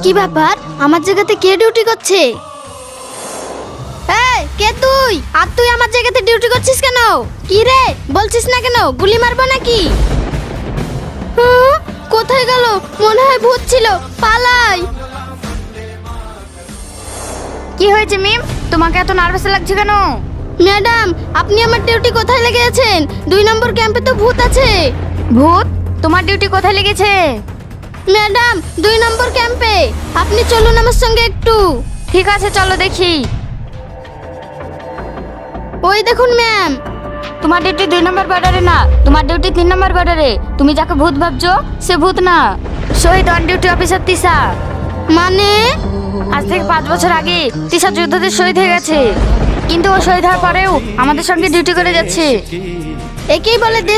কি ব্যাপার, আমার জায়গাতে কে ডিউটি করছে? এই কে তুই? আর তুই আমার জায়গাতে ডিউটি করছিস কেন? কি রে, বলছিস না কেন? গুলি মারবো নাকি? হ্যাঁ, কোথায় গেল? মনে হয় ভূত ছিল, পালাই। কি হয়েছে মিম, তোমাকে এত নার্ভাস লাগছে কেন? ম্যাডাম, আপনি আমার ডিউটি কোথায় লেগেছেন? 2 নম্বর ক্যাম্পে তো ভূত আছে। ভূত? তোমার ডিউটি কোথায় লেগেছে? ম্যাডাম, 2 নম্বর ক্যাম্পে। আপনি চলুন আমার সঙ্গে একটু। ঠিক আছে, চলো দেখি। ওই দেখুন ম্যাম। তোমার ডিউটি 2 নম্বর বর্ডারে না, তোমার ডিউটি 3 নম্বর বর্ডারে। তুমি যাকে ভূত ভাবছো সে ভূত না, শহীদ অন ডিউটি অফিসার তিশা। মানে? আজ থেকে 5 বছর আগে তিশা যুদ্ধতে শহীদ হয়ে গেছে, কিন্তু ও শহীদ হওয়ার পরেও আমাদের সঙ্গে ডিউটি করে যাচ্ছে। একেই বলে